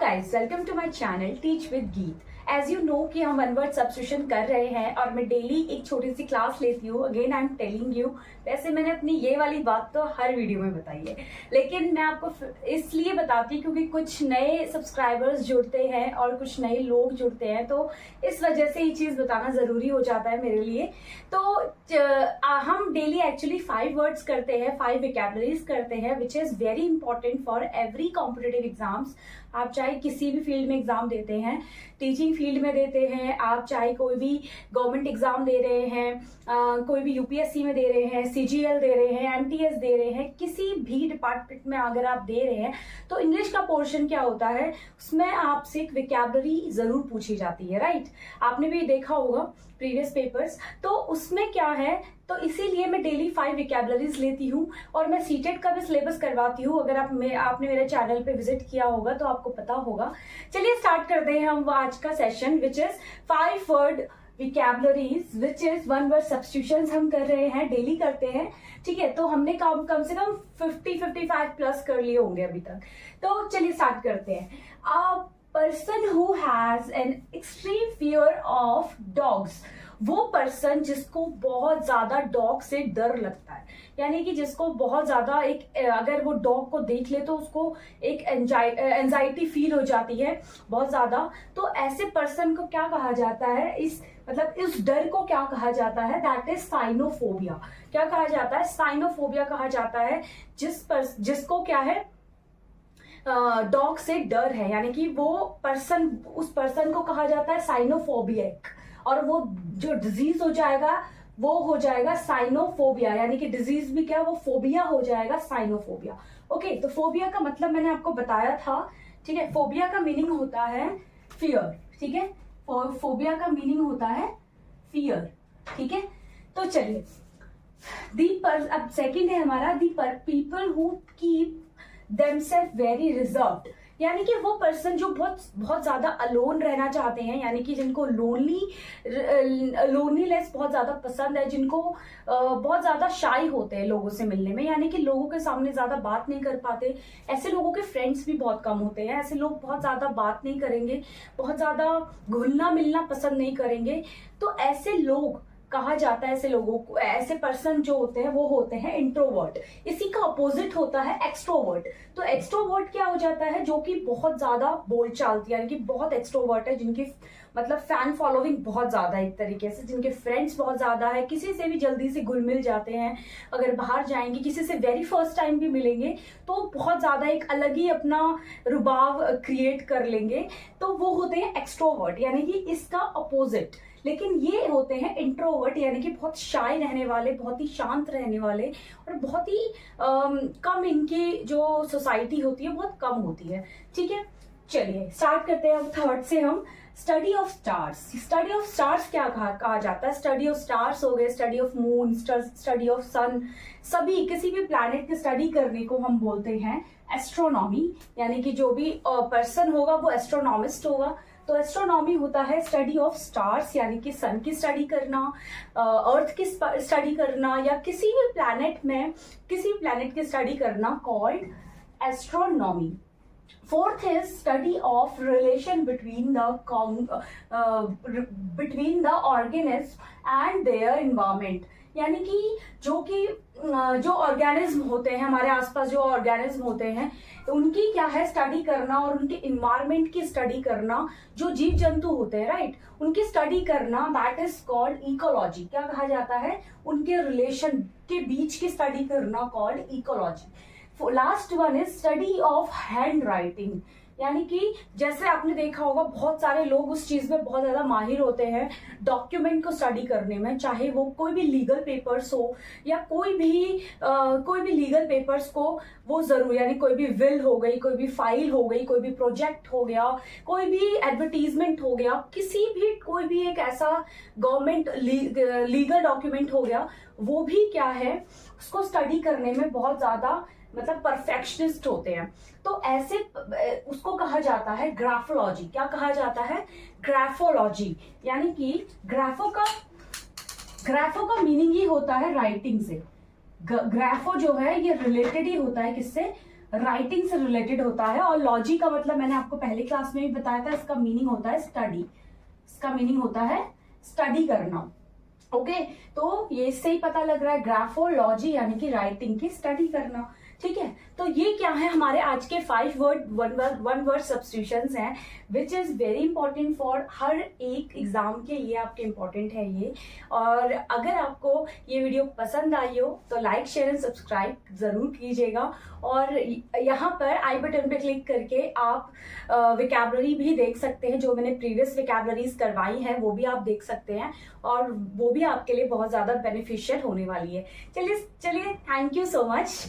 Guys, welcome to my channel teach with Geet. As you know कि हम one word substitution कर रहे हैं और मैं डेली एक छोटी सी क्लास लेती हूँ। Again I am telling you, वैसे मैंने अपनी ये वाली बात तो हर वीडियो में बताई है, लेकिन मैं आपको इसलिए बताती हूँ क्योंकि कुछ नए सब्सक्राइबर्स जुड़ते हैं और कुछ नए लोग जुड़ते हैं, तो इस वजह से ये चीज़ बताना ज़रूरी हो जाता है मेरे लिए। तो हम डेली एक्चुअली 5 वर्ड्स करते हैं, 5 वोकैबुलरीज करते हैं, which is very important for every competitive exams. आप चाहे किसी भी फील्ड में एग्जाम देते हैं, टीचिंग फील्ड में देते हैं, आप चाहे कोई भी गवर्नमेंट एग्जाम दे रहे हैं, कोई भी यूपीएससी में दे रहे हैं, सीजीएल दे रहे हैं, एमटीएस दे रहे हैं, किसी भी डिपार्टमेंट में अगर आप दे रहे हैं तो इंग्लिश का पोर्शन क्या होता है, उसमें आपसे एक वोकैबुलरी जरूर पूछी जाती है, राइट। आपने भी देखा होगा प्रीवियस पेपर्स, तो उसमें क्या है, तो इसीलिए मैं डेली 5 वोकैबुलरीज लेती हूँ और मैं सीटेट का भी सिलेबस करवाती हूँ। अगर आपने मेरे चैनल पे विजिट किया होगा तो आपको पता होगा। चलिए स्टार्ट करते हैं हम आज का session, which is 5 word vocabularies which is 1 word substitutions हम कर रहे हैं, डेली करते हैं, ठीक है। तो हमने कम से कम 50-55 प्लस कर लिए होंगे अभी तक। तो चलिए स्टार्ट करते हैं। Person who has an extreme fear of dogs, वो पर्सन जिसको बहुत ज्यादा डॉग से डर लगता है, यानी कि जिसको बहुत ज्यादा अगर वो डॉग को देख ले तो उसको एक एंजाइटी फील हो जाती है बहुत ज्यादा। तो ऐसे पर्सन को क्या कहा जाता है, इस डर को क्या कहा जाता है, दैट इज साइनोफोबिया। क्या कहा जाता है, साइनोफोबिया कहा जाता है जिसको क्या है, डॉग से डर है, यानी कि वो पर्सन, उस पर्सन को कहा जाता है साइनोफोबिक। और वो जो डिजीज हो जाएगा वो हो जाएगा साइनोफोबिया, यानी कि डिजीज भी क्या, वो फोबिया हो जाएगा, साइनोफोबिया। ओके, तो फोबिया का मतलब मैंने आपको बताया था, ठीक है। फोबिया का मीनिंग होता है फियर, ठीक है। फोबिया का मीनिंग होता है फियर, ठीक है। तो चलिए अब सेकंड है हमारा, people who keep themselves very reserved, यानी कि वो पर्सन जो बहुत ज्यादा अलोन रहना चाहते हैं, यानी कि जिनको लोनलीनेस बहुत ज्यादा पसंद है, जिनको बहुत ज्यादा शाई होते हैं लोगों से मिलने में, यानी कि लोगों के सामने ज्यादा बात नहीं कर पाते। ऐसे लोगों के फ्रेंड्स भी बहुत कम होते हैं, ऐसे लोग बहुत ज्यादा बात नहीं करेंगे, बहुत ज्यादा घुलना मिलना पसंद नहीं करेंगे। तो ऐसे लोग कहा जाता है, ऐसे लोगों को, ऐसे पर्सन जो होते हैं वो होते हैं इंट्रोवर्ट। इसी का अपोजिट होता है एक्सट्रोवर्ट। तो एक्सट्रोवर्ट क्या हो जाता है, जो कि बहुत ज्यादा बोल चालती है, यानी कि बहुत एक्सट्रोवर्ट है, जिनकी मतलब फैन फॉलोइंग बहुत ज्यादा है, एक तरीके से जिनके फ्रेंड्स बहुत ज्यादा है, किसी से भी जल्दी से घुल मिल जाते हैं। अगर बाहर जाएंगे, किसी से वेरी फर्स्ट टाइम भी मिलेंगे तो बहुत ज्यादा एक अलग ही अपना रुबाब क्रिएट कर लेंगे। तो वो होते हैं एक्सट्रोवर्ट, यानी कि इसका अपोजिट। लेकिन ये होते हैं इंट्रोवर्ट, यानी कि बहुत शाय रहने वाले, बहुत ही शांत रहने वाले, और बहुत ही कम, इनकी जो सोसाइटी होती है बहुत कम होती है, ठीक है। चलिए स्टार्ट करते हैं अब थर्ड से हम, study of stars. Study of stars क्या कहा जाता है, स्टडी ऑफ स्टार्स हो गए, study of moon, study of sun, सभी किसी भी प्लैनेट की स्टडी करने को हम बोलते हैं एस्ट्रोनॉमी, यानी कि जो भी पर्सन होगा वो एस्ट्रोनॉमिस्ट होगा। तो एस्ट्रोनॉमी होता है स्टडी ऑफ स्टार्स, यानी कि सन की स्टडी करना, अर्थ की स्टडी करना, या किसी भी प्लैनेट में किसी प्लैनेट की स्टडी करना, called astronomy. Fourth is study of relation between the organism and their environment, यानी कि जो ऑर्गेनिज्म होते हैं, हमारे आसपास जो ऑर्गेनिज्म होते हैं, उनकी क्या है स्टडी करना, और उनके इन्वायरमेंट की स्टडी करना, जो जीव जंतु होते हैं, राइट, उनकी स्टडी करना, दैट इज कॉल्ड इकोलॉजी। क्या कहा जाता है, उनके रिलेशन के बीच की स्टडी करना, called ecology. Last one is study of hand writing, यानी कि जैसे आपने देखा होगा बहुत सारे लोग उस चीज में बहुत ज्यादा माहिर होते हैं, डॉक्यूमेंट को स्टडी करने में, चाहे वो कोई भी लीगल पेपर्स हो या कोई भी लीगल पेपर्स को वो जरूर, यानी कोई भी विल हो गई, कोई भी फाइल हो गई, कोई भी प्रोजेक्ट हो गया, कोई भी एडवर्टीजमेंट हो गया, कोई भी एक ऐसा गवर्नमेंट लीगल डॉक्यूमेंट हो गया, वो भी क्या है, उसको स्टडी करने में बहुत ज्यादा मतलब परफेक्शनिस्ट होते हैं। तो ऐसे उसको कहा जाता है ग्राफोलॉजी। क्या कहा जाता है, ग्राफोलॉजी, यानी कि ग्राफो का मीनिंग ही होता है राइटिंग से। ग्राफो जो है ये रिलेटेड ही होता है किससे, राइटिंग से रिलेटेड होता है। और लॉजी का मतलब मैंने आपको पहले क्लास में भी बताया था, इसका मीनिंग होता है स्टडी। इसका मीनिंग होता है स्टडी करना। ओके, तो ये इससे ही पता लग रहा है, ग्राफोलॉजी यानी कि राइटिंग की स्टडी करना। ठीक है, तो ये क्या है, हमारे आज के 5 वन वर्ड सब्स्टिट्यूशंस हैं, which is very important for her एक एग्जाम के लिए आपके इंपॉर्टेंट है ये। और अगर आपको ये वीडियो पसंद आई हो तो लाइक शेयर एंड सब्सक्राइब जरूर कीजिएगा। और यहाँ पर आई बटन पे क्लिक करके आप विकैबुलरी भी देख सकते हैं, जो मैंने प्रीवियस विकैबुलरीज करवाई हैं वो भी आप देख सकते हैं, और वो भी आपके लिए बहुत ज्यादा बेनिफिशियल होने वाली है। चलिए, थैंक यू सो मच।